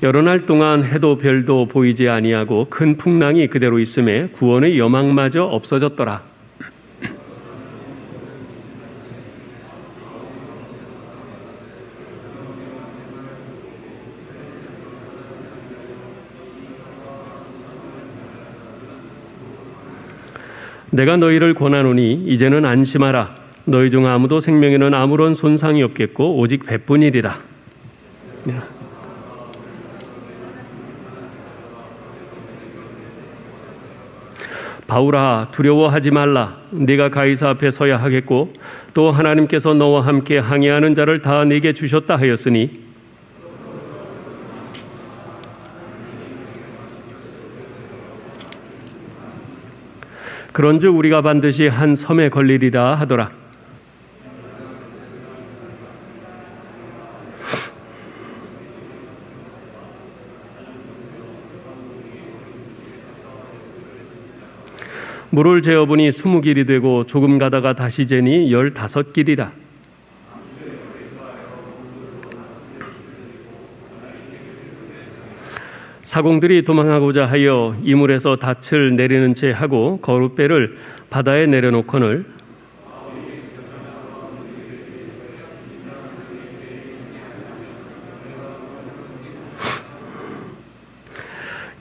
여러 날 동안 해도 별도 보이지 아니하고 큰 풍랑이 그대로 있음에 구원의 여망마저 없어졌더라. 내가 너희를 권하노니 이제는 안심하라. 너희 중 아무도 생명에는 아무런 손상이 없겠고 오직 배뿐이리라. 바울아, 두려워하지 말라. 네가 가이사 앞에 서야 하겠고 또 하나님께서 너와 함께 항해하는 자를 다 네게 주셨다 하였으니 그런즉 우리가 반드시 한 섬에 걸리리라 하더라. 물을 재어보니 20길이 되고 조금 가다가 다시 재니 15길이라. 사공들이 도망하고자 하여 이물에서 닻을 내리는 채 하고 거룻배를 바다에 내려놓거늘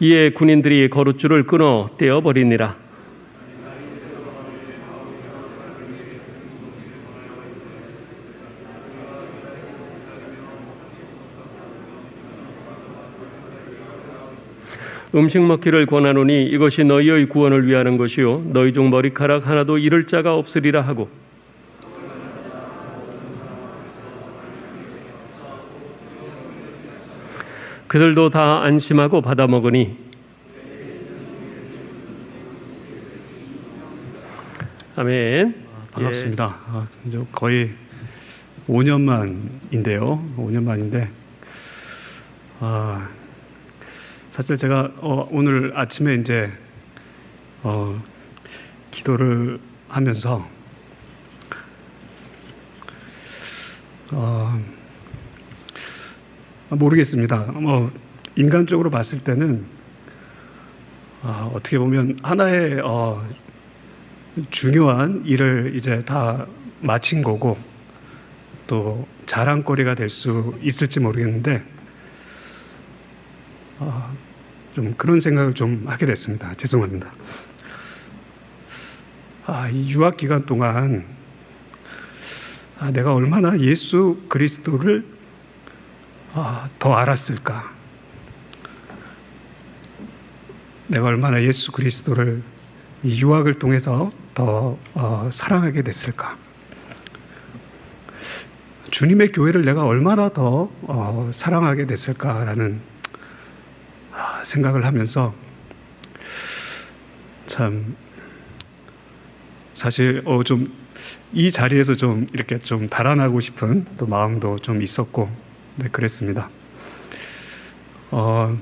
이에 군인들이 거룻줄을 끊어 떼어버리니라. 음식 먹기를 권하노니 이것이 너희의 구원을 위하는 것이요 너희 중 머리카락 하나도 잃을 자가 없으리라 하고 그들도 다 안심하고 받아 먹으니 아멘. 반갑습니다. 이제 거의 5년 만인데요. 5년 만인데 사실 제가 오늘 아침에 이제 기도를 하면서 모르겠습니다. 인간적으로 봤을 때는 어떻게 보면 하나의 중요한 일을 이제 다 마친 거고 또 자랑거리가 될 수 있을지 모르겠는데 좀 그런 생각을 좀 하게 됐습니다. 죄송합니다. 이 유학 기간 동안 내가 얼마나 예수 그리스도를 더 알았을까? 내가 얼마나 예수 그리스도를 이 유학을 통해서 더 사랑하게 됐을까? 주님의 교회를 내가 얼마나 더 사랑하게 됐을까라는 생각을 하면서 참 사실 좀 이 자리에서 좀 이렇게 좀 달아나고 싶은 또 마음도 좀 있었고 네, 그랬습니다. 뭐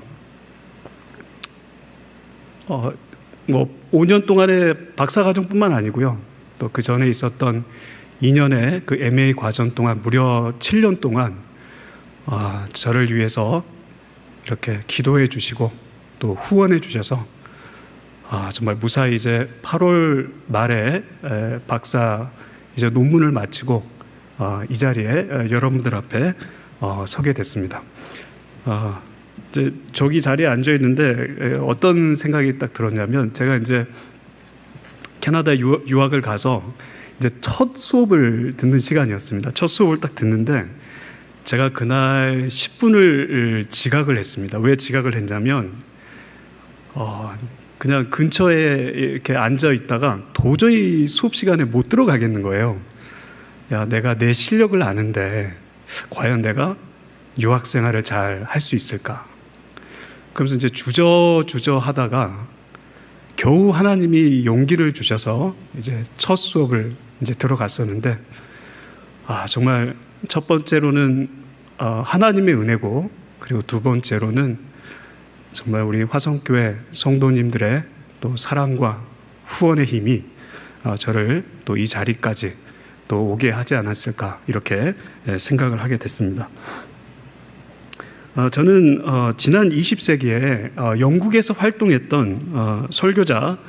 5년 동안의 박사과정뿐만 아니고요. 또 그 전에 있었던 2년의 그 MA 과정 동안 무려 7년 동안 저를 위해서 이렇게 기도해 주시고 또 후원해 주셔서 정말 무사히 이제 8월 말에 박사 이제 논문을 마치고 이 자리에 여러분들 앞에 서게 됐습니다. 이제 저기 자리에 앉아 있는데 어떤 생각이 딱 들었냐면 제가 이제 캐나다 유학을 가서 이제 첫 수업을 듣는 시간이었습니다. 첫 수업을 딱 듣는데 제가 그날 10분을 지각을 했습니다. 왜 지각을 했냐면 그냥 근처에 이렇게 앉아 있다가 도저히 수업 시간에 못 들어가겠는 거예요. 야, 내가 내 실력을 아는데 과연 내가 유학 생활을 잘 할 수 있을까? 그러면서 이제 주저 하다가 겨우 하나님이 용기를 주셔서 이제 첫 수업을 이제 들어갔었는데 정말 첫 번째로는 하나님의 은혜고 그리고 두 번째로는 정말 우리 화성교회 성도님들의 또 사랑과 후원의 힘이 저를 또 이 자리까지 또 오게 하지 않았을까 이렇게 생각을 하게 됐습니다. 저는 지난 20세기에 영국에서 활동했던 설교자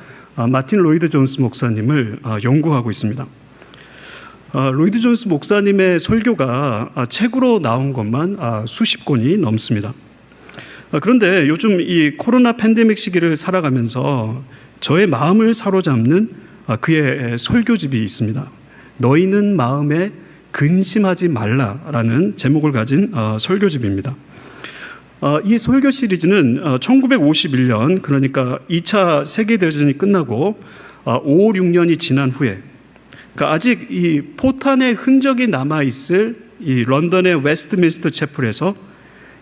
마틴 로이드 존스 목사님을 연구하고 있습니다. 로이드 존스 목사님의 설교가 책으로 나온 것만 수십 권이 넘습니다. 그런데 요즘 이 코로나 팬데믹 시기를 살아가면서 저의 마음을 사로잡는 그의 설교집이 있습니다. 너희는 마음에 근심하지 말라라는 제목을 가진 설교집입니다. 이 설교 시리즈는 1951년, 그러니까 2차 세계대전이 끝나고 5, 6년이 지난 후에, 그러니까 아직 이 포탄의 흔적이 남아있을 이 런던의 웨스트민스터 채플에서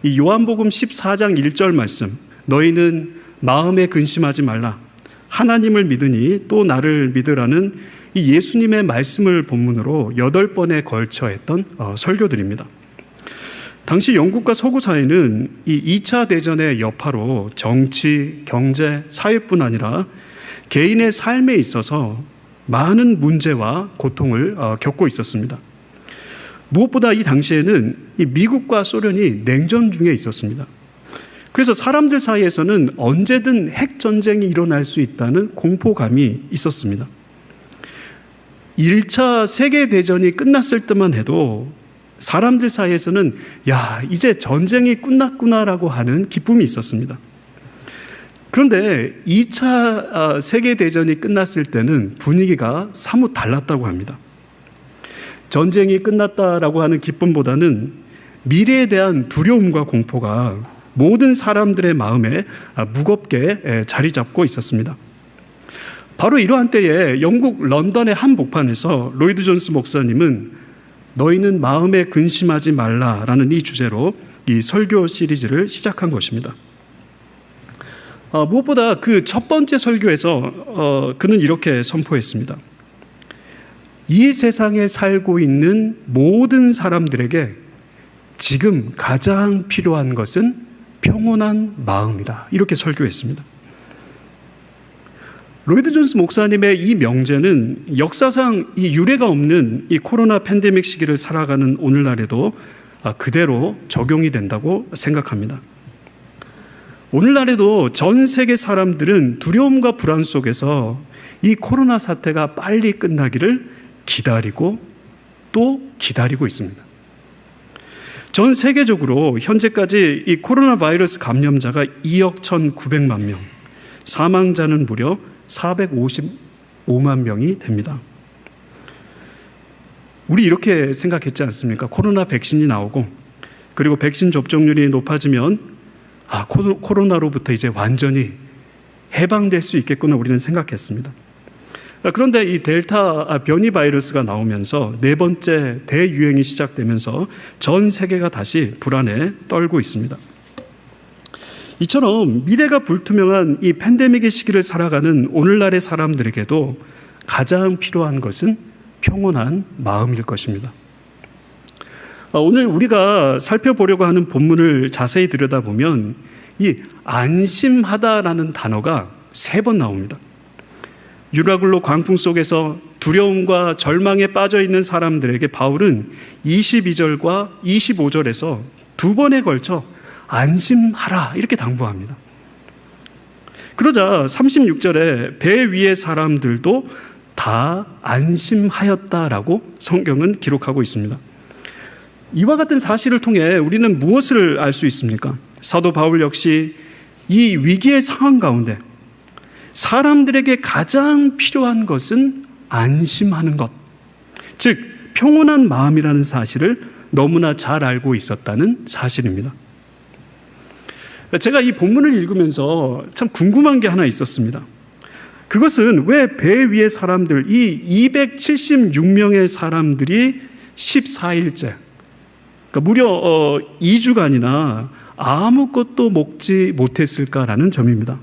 이 요한복음 14장 1절 말씀, 너희는 마음에 근심하지 말라, 하나님을 믿으니 또 나를 믿으라는 이 예수님의 말씀을 본문으로 8번에 걸쳐 했던 설교들입니다. 당시 영국과 서구 사회는 이 2차 대전의 여파로 정치, 경제, 사회뿐 아니라 개인의 삶에 있어서 많은 문제와 고통을 겪고 있었습니다. 무엇보다 이 당시에는 이 미국과 소련이 냉전 중에 있었습니다. 그래서 사람들 사이에서는 언제든 핵전쟁이 일어날 수 있다는 공포감이 있었습니다. 1차 세계대전이 끝났을 때만 해도 사람들 사이에서는 이제 전쟁이 끝났구나라고 하는 기쁨이 있었습니다. 그런데 2차 세계대전이 끝났을 때는 분위기가 사뭇 달랐다고 합니다. 전쟁이 끝났다라고 하는 기쁨보다는 미래에 대한 두려움과 공포가 모든 사람들의 마음에 무겁게 자리 잡고 있었습니다. 바로 이러한 때에 영국 런던의 한복판에서 로이드 존스 목사님은 너희는 마음에 근심하지 말라라는 이 주제로 이 설교 시리즈를 시작한 것입니다. 무엇보다 그 첫 번째 설교에서 그는 이렇게 선포했습니다. 이 세상에 살고 있는 모든 사람들에게 지금 가장 필요한 것은 평온한 마음이다. 이렇게 설교했습니다. 로이드 존스 목사님의 이 명제는 역사상 이 유례가 없는 이 코로나 팬데믹 시기를 살아가는 오늘날에도 그대로 적용이 된다고 생각합니다. 오늘날에도 전 세계 사람들은 두려움과 불안 속에서 이 코로나 사태가 빨리 끝나기를 기다리고 또 기다리고 있습니다. 전 세계적으로 현재까지 이 코로나 바이러스 감염자가 2억 1,900만 명, 사망자는 무려 455만 명이 됩니다. 우리 이렇게 생각했지 않습니까? 코로나 백신이 나오고 그리고 백신 접종률이 높아지면 코로나로부터 이제 완전히 해방될 수 있겠구나 우리는 생각했습니다. 그런데 이 델타 변이 바이러스가 나오면서 네 번째 대유행이 시작되면서 전 세계가 다시 불안에 떨고 있습니다. 이처럼 미래가 불투명한 이 팬데믹의 시기를 살아가는 오늘날의 사람들에게도 가장 필요한 것은 평온한 마음일 것입니다. 오늘 우리가 살펴보려고 하는 본문을 자세히 들여다보면 이 안심하다라는 단어가 3번 나옵니다. 유라굴로 광풍 속에서 두려움과 절망에 빠져 있는 사람들에게 바울은 22절과 25절에서 2번에 걸쳐 안심하라 이렇게 당부합니다. 그러자 36절에 배 위의 사람들도 다 안심하였다라고 성경은 기록하고 있습니다. 이와 같은 사실을 통해 우리는 무엇을 알 수 있습니까? 사도 바울 역시 이 위기의 상황 가운데 사람들에게 가장 필요한 것은 안심하는 것, 즉 평온한 마음이라는 사실을 너무나 잘 알고 있었다는 사실입니다. 제가 이 본문을 읽으면서 참 궁금한 게 하나 있었습니다. 그것은 왜 배 위의 사람들, 이 276명의 사람들이 14일째, 그러니까 무려 2주간이나 아무것도 먹지 못했을까라는 점입니다.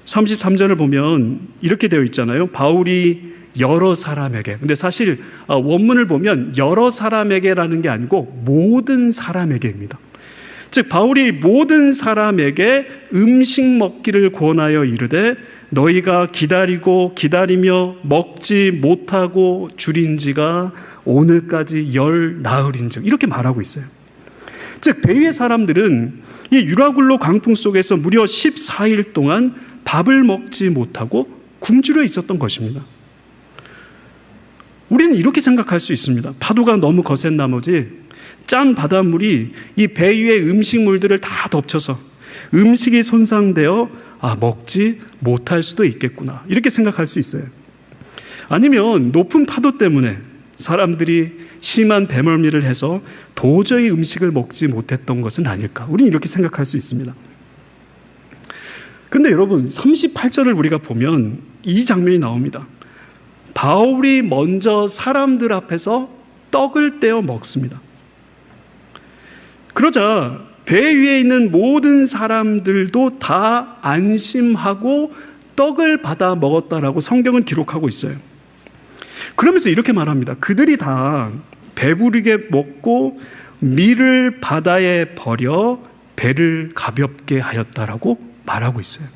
33절을 보면 이렇게 되어 있잖아요. 바울이 여러 사람에게, 근데 사실 원문을 보면 여러 사람에게라는 게 아니고 모든 사람에게입니다. 즉 바울이 모든 사람에게 음식 먹기를 권하여 이르되 너희가 기다리고 기다리며 먹지 못하고 줄인 지가 오늘까지 10 나흘인즉 이렇게 말하고 있어요. 즉 베위의 사람들은 이 유라굴로 광풍 속에서 무려 14일 동안 밥을 먹지 못하고 굶주려 있었던 것입니다. 우리는 이렇게 생각할 수 있습니다. 파도가 너무 거센 나머지 짠 바닷물이 이 배 위의 음식물들을 다 덮쳐서 음식이 손상되어 먹지 못할 수도 있겠구나, 이렇게 생각할 수 있어요. 아니면 높은 파도 때문에 사람들이 심한 배멀미를 해서 도저히 음식을 먹지 못했던 것은 아닐까, 우리는 이렇게 생각할 수 있습니다. 그런데 여러분 38절을 우리가 보면 이 장면이 나옵니다. 바울이 먼저 사람들 앞에서 떡을 떼어 먹습니다. 그러자 배 위에 있는 모든 사람들도 다 안심하고 떡을 받아 먹었다라고 성경은 기록하고 있어요. 그러면서 이렇게 말합니다. 그들이 다 배부르게 먹고 밀을 바다에 버려 배를 가볍게 하였다라고 말하고 있어요.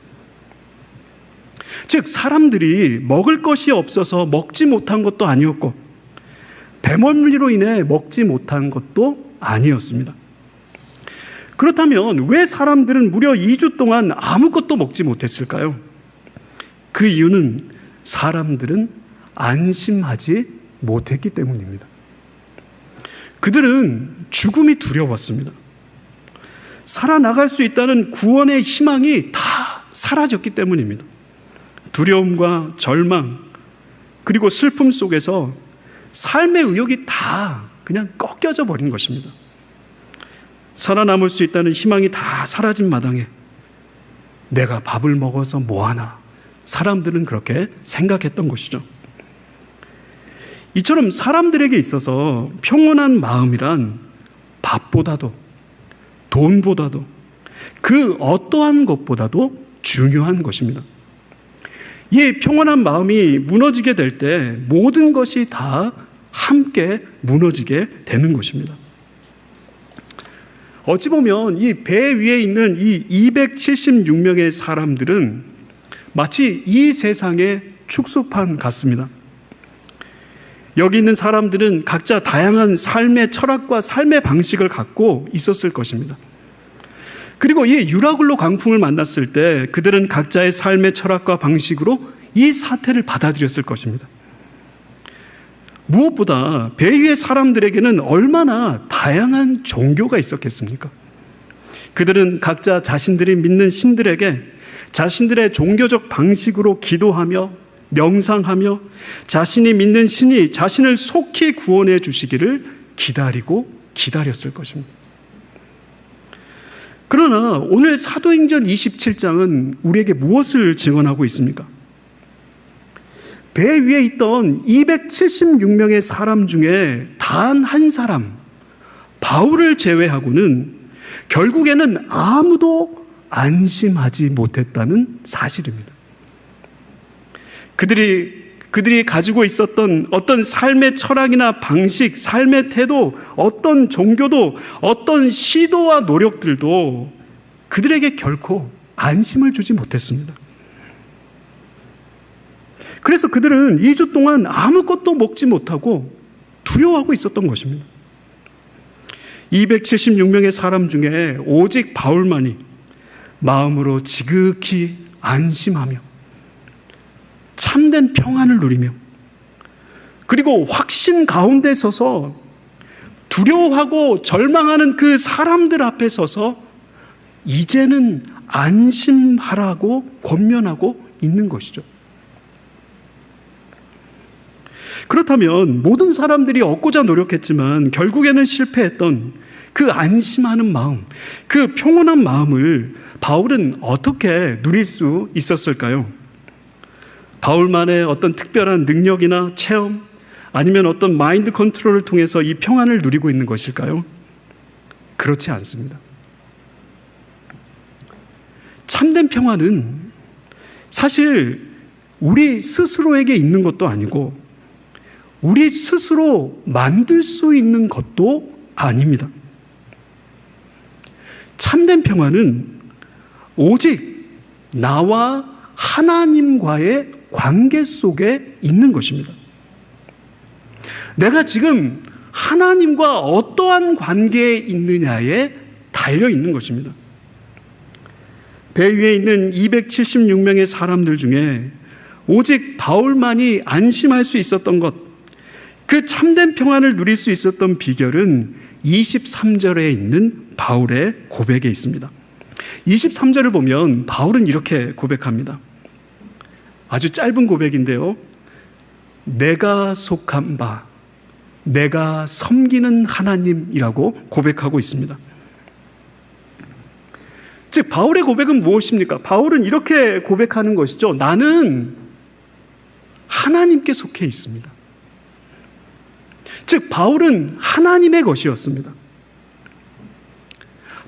즉 사람들이 먹을 것이 없어서 먹지 못한 것도 아니었고 배멀미로 인해 먹지 못한 것도 아니었습니다. 그렇다면 왜 사람들은 무려 2주 동안 아무것도 먹지 못했을까요? 그 이유는 사람들은 안심하지 못했기 때문입니다. 그들은 죽음이 두려웠습니다. 살아나갈 수 있다는 구원의 희망이 다 사라졌기 때문입니다. 두려움과 절망 그리고 슬픔 속에서 삶의 의욕이 다 그냥 꺾여져 버린 것입니다. 살아남을 수 있다는 희망이 다 사라진 마당에 내가 밥을 먹어서 뭐하나, 사람들은 그렇게 생각했던 것이죠. 이처럼 사람들에게 있어서 평온한 마음이란 밥보다도 돈보다도 그 어떠한 것보다도 중요한 것입니다. 이 평온한 마음이 무너지게 될 때 모든 것이 다 함께 무너지게 되는 것입니다. 어찌 보면 이 배 위에 있는 이 276명의 사람들은 마치 이 세상의 축소판 같습니다. 여기 있는 사람들은 각자 다양한 삶의 철학과 삶의 방식을 갖고 있었을 것입니다. 그리고 이 유라굴로 광풍을 만났을 때 그들은 각자의 삶의 철학과 방식으로 이 사태를 받아들였을 것입니다. 무엇보다 배 위의 사람들에게는 얼마나 다양한 종교가 있었겠습니까? 그들은 각자 자신들이 믿는 신들에게 자신들의 종교적 방식으로 기도하며 명상하며 자신이 믿는 신이 자신을 속히 구원해 주시기를 기다리고 기다렸을 것입니다. 그러나 오늘 사도행전 27장은 우리에게 무엇을 증언하고 있습니까? 배 위에 있던 276명의 사람 중에 단 한 사람, 바울을 제외하고는 결국에는 아무도 안심하지 못했다는 사실입니다. 그들이 가지고 있었던 어떤 삶의 철학이나 방식, 삶의 태도, 어떤 종교도, 어떤 시도와 노력들도 그들에게 결코 안심을 주지 못했습니다. 그래서 그들은 2주 동안 아무것도 먹지 못하고 두려워하고 있었던 것입니다. 276명의 사람 중에 오직 바울만이 마음으로 지극히 안심하며 참된 평안을 누리며 그리고 확신 가운데 서서 두려워하고 절망하는 그 사람들 앞에 서서 이제는 안심하라고 권면하고 있는 것이죠. 그렇다면 모든 사람들이 얻고자 노력했지만 결국에는 실패했던 그 안심하는 마음, 그 평온한 마음을 바울은 어떻게 누릴 수 있었을까요? 바울만의 어떤 특별한 능력이나 체험, 아니면 어떤 마인드 컨트롤을 통해서 이 평안을 누리고 있는 것일까요? 그렇지 않습니다. 참된 평안은 사실 우리 스스로에게 있는 것도 아니고 우리 스스로 만들 수 있는 것도 아닙니다. 참된 평안은 오직 나와 하나님과의 관계 속에 있는 것입니다. 내가 지금 하나님과 어떠한 관계에 있느냐에 달려 있는 것입니다. 배 위에 있는 276명의 사람들 중에 오직 바울만이 안심할 수 있었던 것, 그 참된 평안을 누릴 수 있었던 비결은 23절에 있는 바울의 고백에 있습니다. 23절을 보면 바울은 이렇게 고백합니다. 아주 짧은 고백인데요. 내가 속한 바, 내가 섬기는 하나님이라고 고백하고 있습니다. 즉 바울의 고백은 무엇입니까? 바울은 이렇게 고백하는 것이죠. 나는 하나님께 속해 있습니다. 즉 바울은 하나님의 것이었습니다.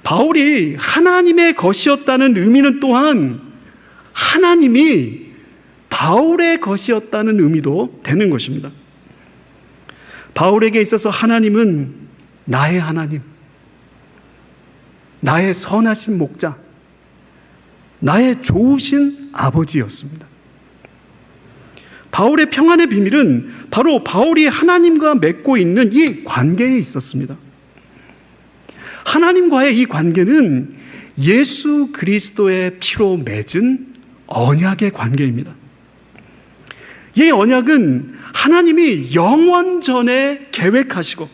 바울이 하나님의 것이었다는 의미는 또한 하나님이 바울의 것이었다는 의미도 되는 것입니다. 바울에게 있어서 하나님은 나의 하나님, 나의 선하신 목자, 나의 좋으신 아버지였습니다. 바울의 평안의 비밀은 바로 바울이 하나님과 맺고 있는 이 관계에 있었습니다. 하나님과의 이 관계는 예수 그리스도의 피로 맺은 언약의 관계입니다. 이 언약은 하나님이 영원 전에 계획하시고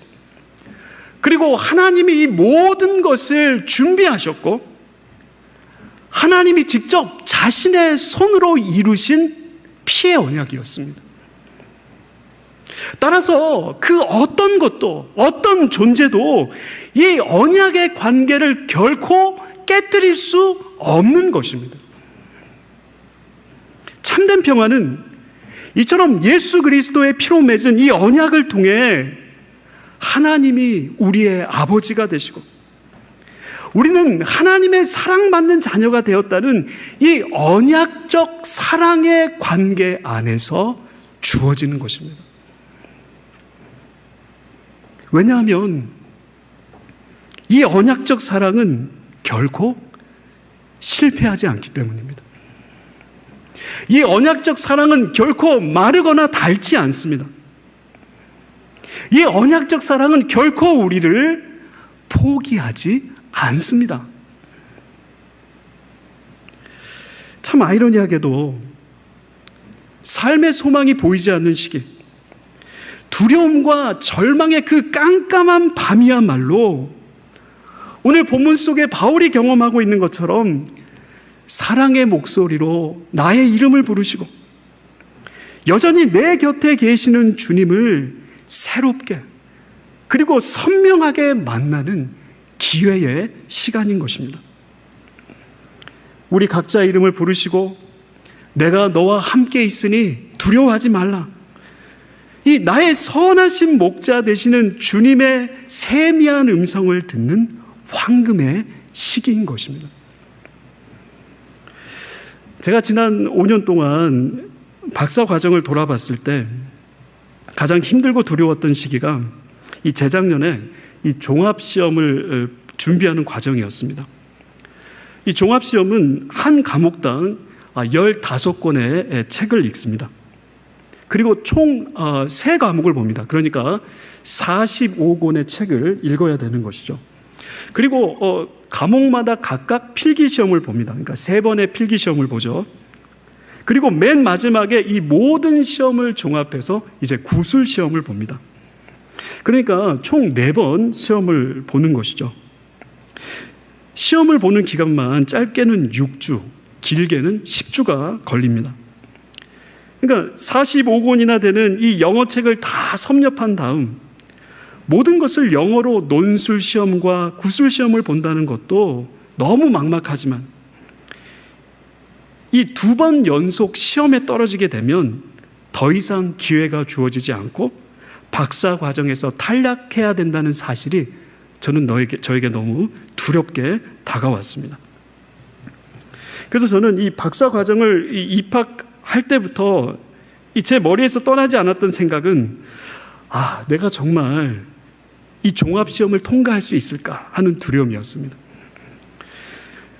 그리고 하나님이 이 모든 것을 준비하셨고 하나님이 직접 자신의 손으로 이루신 피의 언약이었습니다. 따라서 그 어떤 것도 어떤 존재도 이 언약의 관계를 결코 깨뜨릴 수 없는 것입니다. 참된 평안은 이처럼 예수 그리스도의 피로 맺은 이 언약을 통해 하나님이 우리의 아버지가 되시고 우리는 하나님의 사랑받는 자녀가 되었다는 이 언약적 사랑의 관계 안에서 주어지는 것입니다. 왜냐하면 이 언약적 사랑은 결코 실패하지 않기 때문입니다. 이 언약적 사랑은 결코 마르거나 닳지 않습니다. 이 언약적 사랑은 결코 우리를 포기하지 않습니다. 참 아이러니하게도 삶의 소망이 보이지 않는 시기, 두려움과 절망의 그 깜깜한 밤이야말로 오늘 본문 속에 바울이 경험하고 있는 것처럼 사랑의 목소리로 나의 이름을 부르시고 여전히 내 곁에 계시는 주님을 새롭게 그리고 선명하게 만나는 기회의 시간인 것입니다. 우리 각자 이름을 부르시고 내가 너와 함께 있으니 두려워하지 말라. 이 나의 선하신 목자 되시는 주님의 세미한 음성을 듣는 황금의 시기인 것입니다. 제가 지난 5년 동안 박사 과정을 돌아봤을 때 가장 힘들고 두려웠던 시기가 이 재작년에 이 종합시험을 준비하는 과정이었습니다. 이 종합시험은 한 과목당 15권의 책을 읽습니다. 그리고 총 3과목을 봅니다. 그러니까 45권의 책을 읽어야 되는 것이죠. 그리고 과목마다 각각 필기시험을 봅니다. 그러니까 3번의 필기시험을 보죠. 그리고 맨 마지막에 이 모든 시험을 종합해서 이제 구술시험을 봅니다. 그러니까 총 4번 시험을 보는 것이죠. 시험을 보는 기간만 짧게는 6주, 길게는 10주가 걸립니다. 그러니까 45권이나 되는 이 영어책을 다 섭렵한 다음 모든 것을 영어로 논술시험과 구술시험을 본다는 것도 너무 막막하지만 이 2번 연속 시험에 떨어지게 되면 더 이상 기회가 주어지지 않고 박사 과정에서 탈락해야 된다는 사실이 저에게 너무 두렵게 다가왔습니다. 그래서 저는 이 박사 과정을 입학할 때부터 제 머리에서 떠나지 않았던 생각은 내가 정말 이 종합시험을 통과할 수 있을까 하는 두려움이었습니다.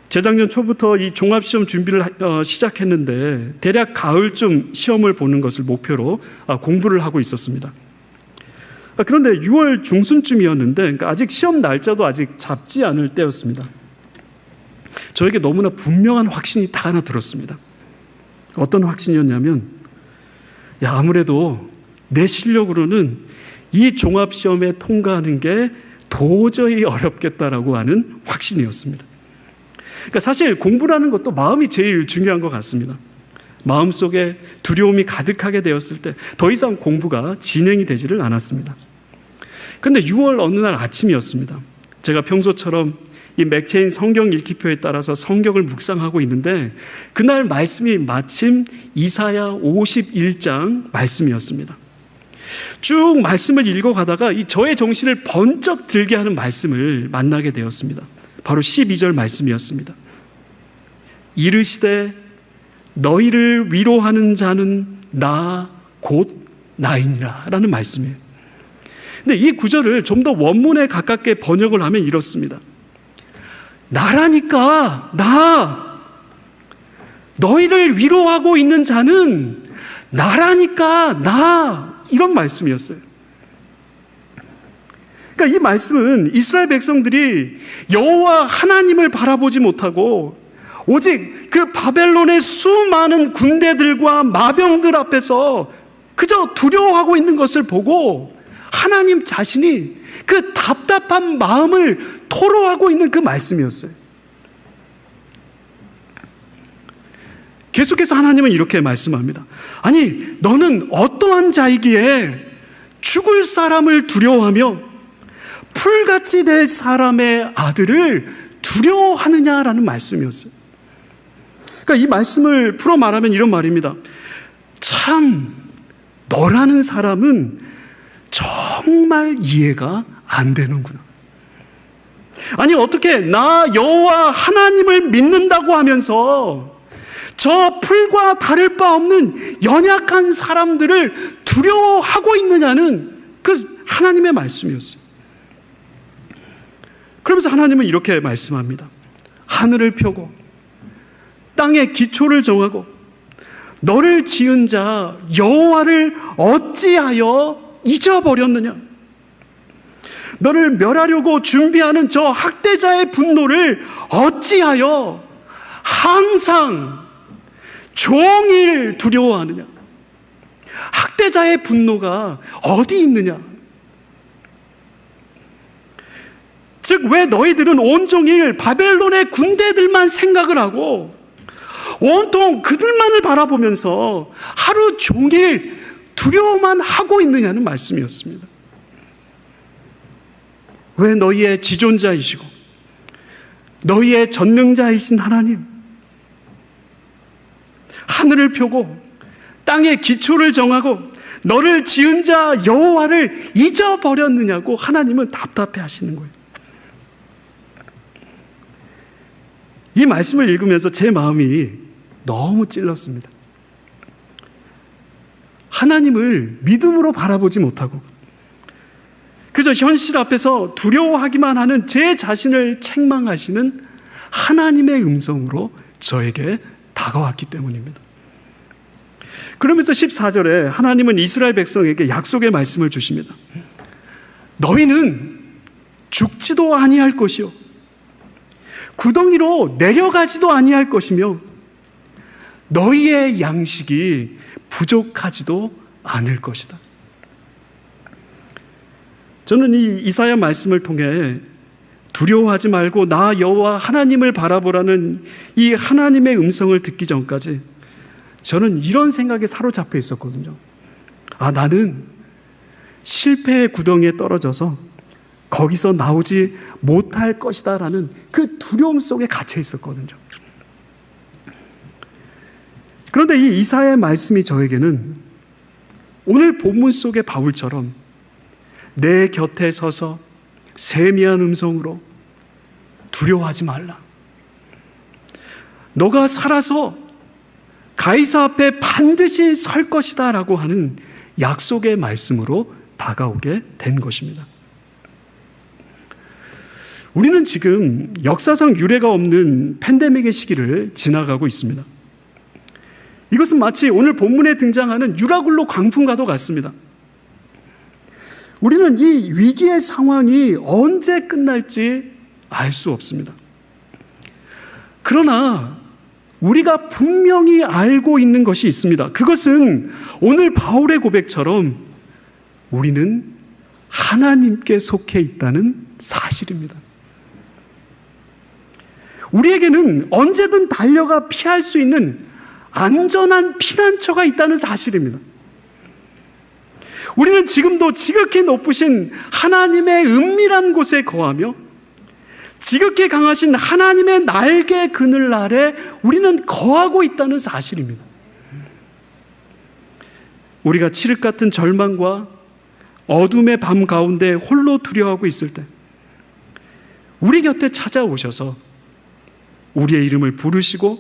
재작년 초부터 이 종합시험 준비를 시작했는데 대략 가을쯤 시험을 보는 것을 목표로 공부를 하고 있었습니다. 그런데 6월 중순쯤이었는데, 그러니까 아직 시험 날짜도 아직 잡지 않을 때였습니다. 저에게 너무나 분명한 확신이 딱 하나 들었습니다. 어떤 확신이었냐면, 아무래도 내 실력으로는 이 종합시험에 통과하는 게 도저히 어렵겠다라고 하는 확신이었습니다. 그러니까 사실 공부라는 것도 마음이 제일 중요한 것 같습니다. 마음속에 두려움이 가득하게 되었을 때 더 이상 공부가 진행이 되지를 않았습니다. 그런데 6월 어느 날 아침이었습니다. 제가 평소처럼 이 맥체인 성경 읽기표에 따라서 성경을 묵상하고 있는데, 그날 말씀이 마침 이사야 51장 말씀이었습니다. 쭉 말씀을 읽어가다가 이 저의 정신을 번쩍 들게 하는 말씀을 만나게 되었습니다. 바로 12절 말씀이었습니다. 이르시되 너희를 위로하는 자는 나 곧 나이니라 라는 말씀이에요. 근데 이 구절을 좀 더 원문에 가깝게 번역을 하면 이렇습니다. 나라니까, 나. 너희를 위로하고 있는 자는 나라니까, 나. 이런 말씀이었어요. 그러니까 이 말씀은 이스라엘 백성들이 여호와 하나님을 바라보지 못하고 오직 그 바벨론의 수많은 군대들과 마병들 앞에서 그저 두려워하고 있는 것을 보고 하나님 자신이 그 답답한 마음을 토로하고 있는 그 말씀이었어요. 계속해서 하나님은 이렇게 말씀합니다. 아니, 너는 어떠한 자이기에 죽을 사람을 두려워하며 풀같이 될 사람의 아들을 두려워하느냐라는 말씀이었어요. 그러니까 이 말씀을 풀어 말하면 이런 말입니다. 참, 너라는 사람은 정말 이해가 안 되는구나. 아니, 어떻게 나 여호와 하나님을 믿는다고 하면서 저 풀과 다를 바 없는 연약한 사람들을 두려워하고 있느냐는 그 하나님의 말씀이었어요. 그러면서 하나님은 이렇게 말씀합니다. 하늘을 펴고 땅의 기초를 정하고 너를 지은 자 여호와를 어찌하여 잊어버렸느냐? 너를 멸하려고 준비하는 저 학대자의 분노를 어찌하여 항상 종일 두려워하느냐? 학대자의 분노가 어디 있느냐? 즉, 왜 너희들은 온종일 바벨론의 군대들만 생각을 하고 온통 그들만을 바라보면서 하루 종일 두려워만 하고 있느냐는 말씀이었습니다. 왜 너희의 지존자이시고 너희의 전능자이신 하나님, 하늘을 펴고 땅의 기초를 정하고 너를 지은 자 여호와를 잊어버렸느냐고 하나님은 답답해 하시는 거예요. 이 말씀을 읽으면서 제 마음이 너무 찔렀습니다. 하나님을 믿음으로 바라보지 못하고 그저 현실 앞에서 두려워하기만 하는 제 자신을 책망하시는 하나님의 음성으로 저에게 다가왔기 때문입니다. 그러면서 14절에 하나님은 이스라엘 백성에게 약속의 말씀을 주십니다. 너희는 죽지도 아니할 것이요 구덩이로 내려가지도 아니할 것이며 너희의 양식이 부족하지도 않을 것이다. 저는 이 이사야 말씀을 통해 두려워하지 말고 나 여호와 하나님을 바라보라는 이 하나님의 음성을 듣기 전까지 저는 이런 생각에 사로잡혀 있었거든요. 나는 실패의 구덩이에 떨어져서 거기서 나오지 못할 것이다 라는 그 두려움 속에 갇혀 있었거든요. 그런데 이 이사야의 말씀이 저에게는 오늘 본문 속의 바울처럼 내 곁에 서서 세미한 음성으로 두려워하지 말라. 너가 살아서 가이사 앞에 반드시 설 것이다 라고 하는 약속의 말씀으로 다가오게 된 것입니다. 우리는 지금 역사상 유례가 없는 팬데믹의 시기를 지나가고 있습니다. 이것은 마치 오늘 본문에 등장하는 유라굴로 광풍과도 같습니다. 우리는 이 위기의 상황이 언제 끝날지 알 수 없습니다. 그러나 우리가 분명히 알고 있는 것이 있습니다. 그것은 오늘 바울의 고백처럼 우리는 하나님께 속해 있다는 사실입니다. 우리에게는 언제든 달려가 피할 수 있는 안전한 피난처가 있다는 사실입니다. 우리는 지금도 지극히 높으신 하나님의 은밀한 곳에 거하며 지극히 강하신 하나님의 날개 그늘 아래 우리는 거하고 있다는 사실입니다. 우리가 칠흑 같은 절망과 어둠의 밤 가운데 홀로 두려워하고 있을 때 우리 곁에 찾아오셔서 우리의 이름을 부르시고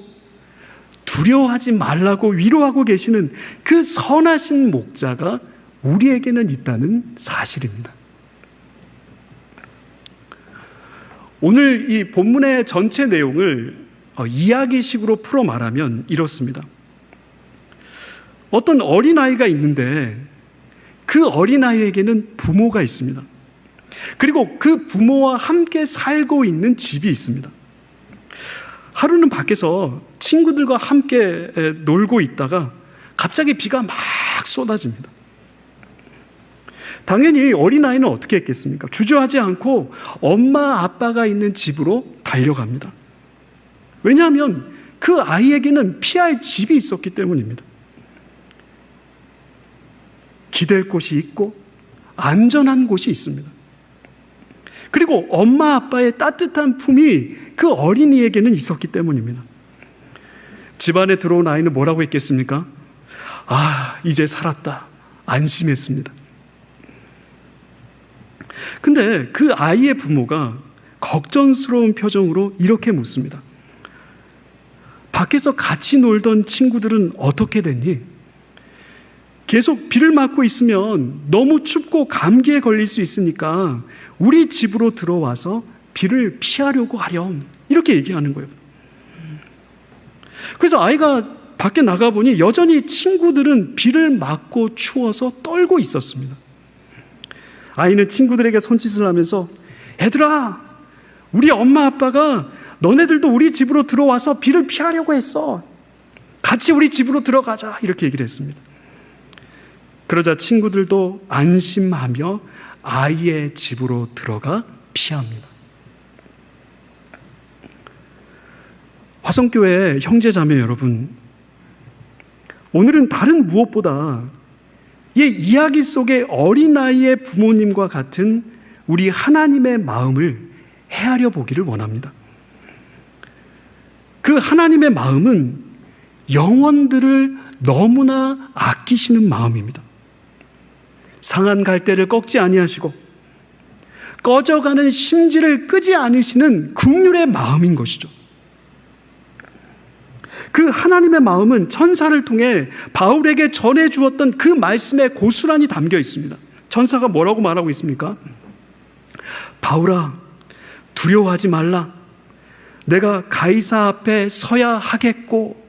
두려워하지 말라고 위로하고 계시는 그 선하신 목자가 우리에게는 있다는 사실입니다. 오늘 이 본문의 전체 내용을 이야기식으로 풀어 말하면 이렇습니다. 어떤 어린아이가 있는데 그 어린아이에게는 부모가 있습니다. 그리고 그 부모와 함께 살고 있는 집이 있습니다. 하루는 밖에서 친구들과 함께 놀고 있다가 갑자기 비가 막 쏟아집니다. 당연히 어린아이는 어떻게 했겠습니까? 주저하지 않고 엄마 아빠가 있는 집으로 달려갑니다. 왜냐하면 그 아이에게는 피할 집이 있었기 때문입니다. 기댈 곳이 있고 안전한 곳이 있습니다. 그리고 엄마 아빠의 따뜻한 품이 그 어린이에게는 있었기 때문입니다. 집안에 들어온 아이는 뭐라고 했겠습니까? 아, 이제 살았다. 안심했습니다. 근데 그 아이의 부모가 걱정스러운 표정으로 이렇게 묻습니다. 밖에서 같이 놀던 친구들은 어떻게 됐니? 계속 비를 맞고 있으면 너무 춥고 감기에 걸릴 수 있으니까 우리 집으로 들어와서 비를 피하려고 하렴. 이렇게 얘기하는 거예요. 그래서 아이가 밖에 나가보니 여전히 친구들은 비를 맞고 추워서 떨고 있었습니다. 아이는 친구들에게 손짓을 하면서 얘들아, 우리 엄마 아빠가 너네들도 우리 집으로 들어와서 비를 피하려고 했어. 같이 우리 집으로 들어가자. 이렇게 얘기를 했습니다. 그러자 친구들도 안심하며 아이의 집으로 들어가 피합니다. 화성교회 형제자매 여러분, 오늘은 다른 무엇보다 이 이야기 속의 어린아이의 부모님과 같은 우리 하나님의 마음을 헤아려 보기를 원합니다. 그 하나님의 마음은 영혼들을 너무나 아끼시는 마음입니다. 상한 갈대를 꺾지 아니하시고 꺼져가는 심지를 끄지 않으시는 긍휼의 마음인 것이죠. 그 하나님의 마음은 천사를 통해 바울에게 전해 주었던 그 말씀에 고스란히 담겨 있습니다. 천사가 뭐라고 말하고 있습니까? 바울아, 두려워하지 말라. 내가 가이사 앞에 서야 하겠고.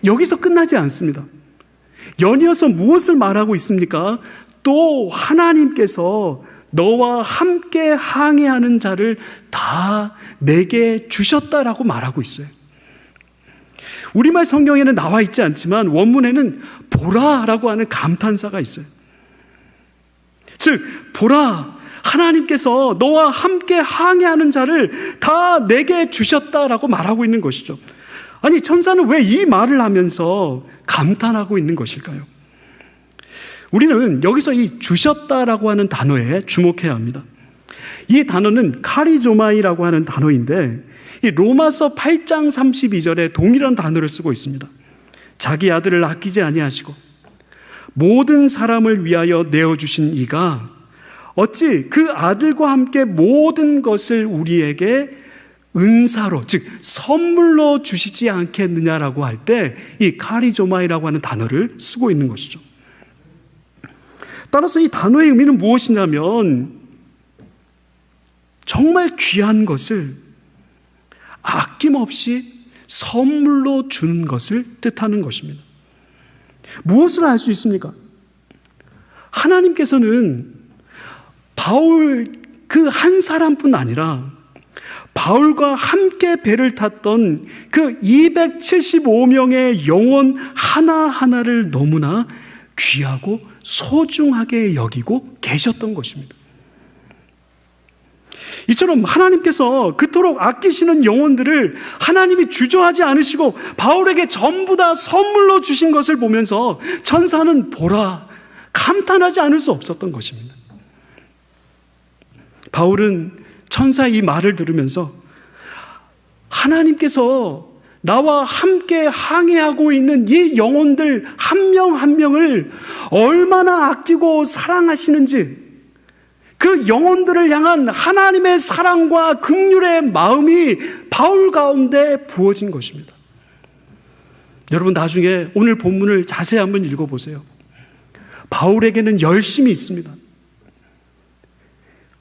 여기서 끝나지 않습니다. 연이어서 무엇을 말하고 있습니까? 또 하나님께서 너와 함께 항해하는 자를 다 내게 주셨다라고 말하고 있어요. 우리말 성경에는 나와 있지 않지만 원문에는 보라라고 하는 감탄사가 있어요. 즉, 보라, 하나님께서 너와 함께 항해하는 자를 다 내게 주셨다라고 말하고 있는 것이죠. 아니, 천사는 왜 이 말을 하면서 감탄하고 있는 것일까요? 우리는 여기서 이 주셨다라고 하는 단어에 주목해야 합니다. 이 단어는 카리조마이라고 하는 단어인데 이 로마서 8장 32절에 동일한 단어를 쓰고 있습니다. 자기 아들을 아끼지 아니하시고 모든 사람을 위하여 내어주신 이가 어찌 그 아들과 함께 모든 것을 우리에게 은사로, 즉 선물로 주시지 않겠느냐라고 할 때 이 카리조마이라고 하는 단어를 쓰고 있는 것이죠. 따라서 이 단어의 의미는 무엇이냐면 정말 귀한 것을 아낌없이 선물로 주는 것을 뜻하는 것입니다. 무엇을 알 수 있습니까? 하나님께서는 바울 그 한 사람뿐 아니라 바울과 함께 배를 탔던 그 275명의 영혼 하나하나를 너무나 귀하고 소중하게 여기고 계셨던 것입니다. 이처럼 하나님께서 그토록 아끼시는 영혼들을 하나님이 주저하지 않으시고 바울에게 전부 다 선물로 주신 것을 보면서 천사는 보라, 감탄하지 않을 수 없었던 것입니다. 바울은 천사 이 말을 들으면서 하나님께서 나와 함께 항해하고 있는 이 영혼들 한 명 한 명을 얼마나 아끼고 사랑하시는지, 그 영혼들을 향한 하나님의 사랑과 긍휼의 마음이 바울 가운데 부어진 것입니다. 여러분, 나중에 오늘 본문을 자세히 한번 읽어보세요. 바울에게는 열심이 있습니다.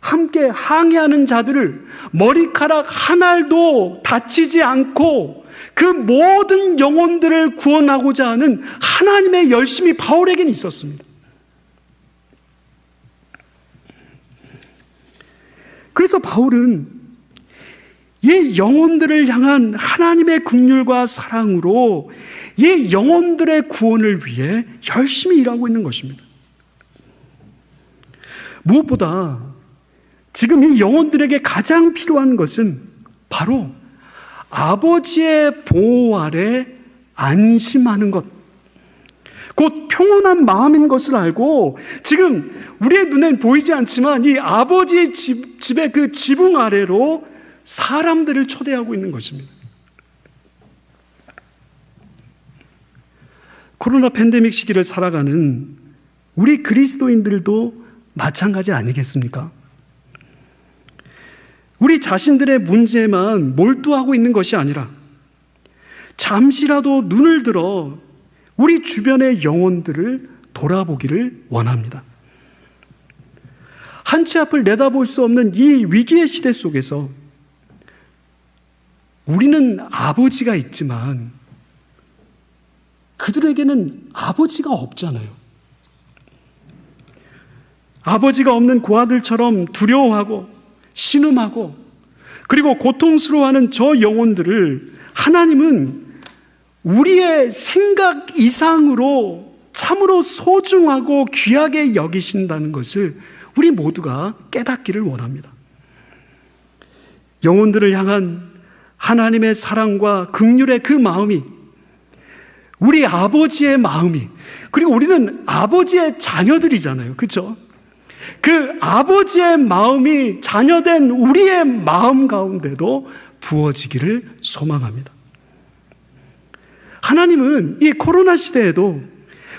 함께 항해하는 자들을 머리카락 한 알도 다치지 않고 그 모든 영혼들을 구원하고자 하는 하나님의 열심이 바울에게는 있었습니다. 그래서 바울은 이 영혼들을 향한 하나님의 긍휼과 사랑으로 이 영혼들의 구원을 위해 열심히 일하고 있는 것입니다. 무엇보다 지금 이 영혼들에게 가장 필요한 것은 바로 아버지의 보호 아래 안심하는 것, 곧 평온한 마음인 것을 알고 지금 우리의 눈엔 보이지 않지만 이 아버지의 집의 그 지붕 아래로 사람들을 초대하고 있는 것입니다. 코로나 팬데믹 시기를 살아가는 우리 그리스도인들도 마찬가지 아니겠습니까? 우리 자신들의 문제만 몰두하고 있는 것이 아니라 잠시라도 눈을 들어 우리 주변의 영혼들을 돌아보기를 원합니다. 한 치 앞을 내다볼 수 없는 이 위기의 시대 속에서 우리는 아버지가 있지만 그들에게는 아버지가 없잖아요. 아버지가 없는 고아들처럼 두려워하고 신음하고 그리고 고통스러워하는 저 영혼들을 하나님은 우리의 생각 이상으로 참으로 소중하고 귀하게 여기신다는 것을 우리 모두가 깨닫기를 원합니다. 영혼들을 향한 하나님의 사랑과 긍휼의 그 마음이 우리 아버지의 마음이, 그리고 우리는 아버지의 자녀들이잖아요. 그렇죠? 그 아버지의 마음이 자녀된 우리의 마음 가운데도 부어지기를 소망합니다. 하나님은 이 코로나 시대에도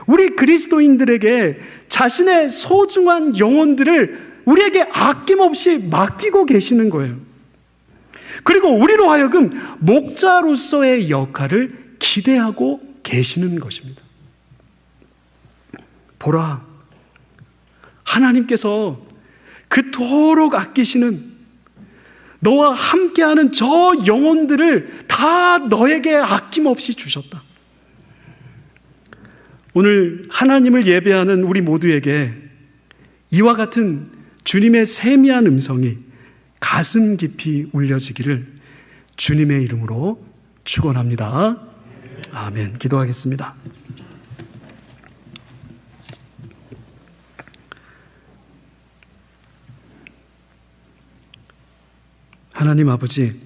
우리 그리스도인들에게 자신의 소중한 영혼들을 우리에게 아낌없이 맡기고 계시는 거예요. 그리고 우리로 하여금 목자로서의 역할을 기대하고 계시는 것입니다. 보라, 하나님께서 그토록 아끼시는 너와 함께하는 저 영혼들을 다 너에게 아낌없이 주셨다. 오늘 하나님을 예배하는 우리 모두에게 이와 같은 주님의 세미한 음성이 가슴 깊이 울려지기를 주님의 이름으로 축원합니다. 아멘. 기도하겠습니다. 하나님 아버지,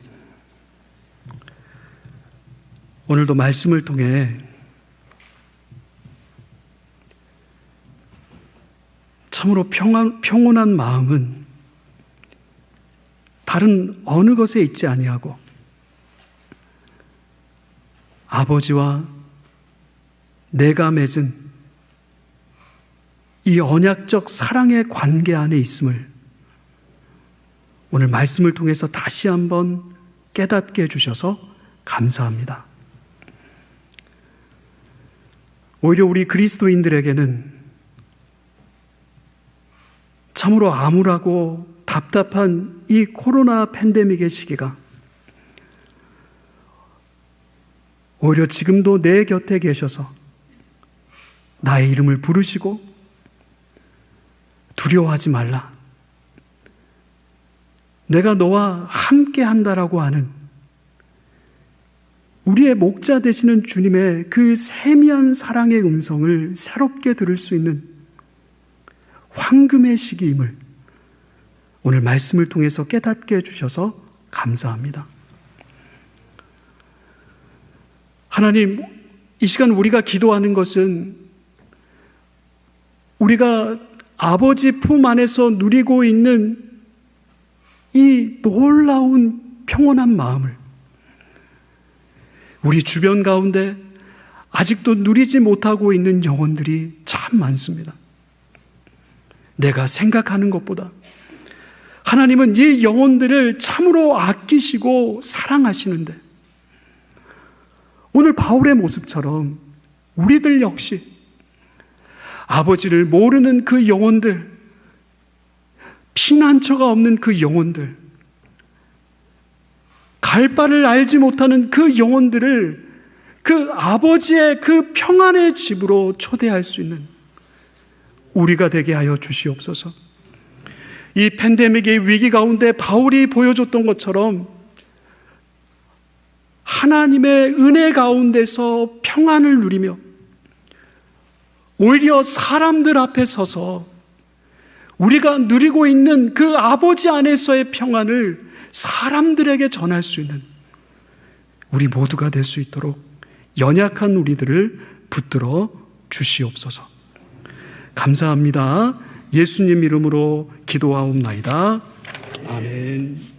오늘도 말씀을 통해 참으로 평온한 마음은 다른 어느 것에 있지 아니하고 아버지와 내가 맺은 이 언약적 사랑의 관계 안에 있음을 오늘 말씀을 통해서 다시 한번 깨닫게 해주셔서 감사합니다. 오히려 우리 그리스도인들에게는 참으로 암울하고 답답한 이 코로나 팬데믹의 시기가 오히려 지금도 내 곁에 계셔서 나의 이름을 부르시고 두려워하지 말라, 내가 너와 함께 한다라고 하는 우리의 목자 되시는 주님의 그 세미한 사랑의 음성을 새롭게 들을 수 있는 황금의 시기임을 오늘 말씀을 통해서 깨닫게 해주셔서 감사합니다. 하나님, 이 시간 우리가 기도하는 것은 우리가 아버지 품 안에서 누리고 있는 이 놀라운 평온한 마음을 우리 주변 가운데 아직도 누리지 못하고 있는 영혼들이 참 많습니다. 내가 생각하는 것보다 하나님은 이 영혼들을 참으로 아끼시고 사랑하시는데 오늘 바울의 모습처럼 우리들 역시 아버지를 모르는 그 영혼들, 피난처가 없는 그 영혼들, 갈 바를 알지 못하는 그 영혼들을 그 아버지의 그 평안의 집으로 초대할 수 있는 우리가 되게 하여 주시옵소서. 이 팬데믹의 위기 가운데 바울이 보여줬던 것처럼 하나님의 은혜 가운데서 평안을 누리며 오히려 사람들 앞에 서서 우리가 누리고 있는 그 아버지 안에서의 평안을 사람들에게 전할 수 있는 우리 모두가 될 수 있도록 연약한 우리들을 붙들어 주시옵소서. 감사합니다. 예수님 이름으로 기도하옵나이다. 아멘.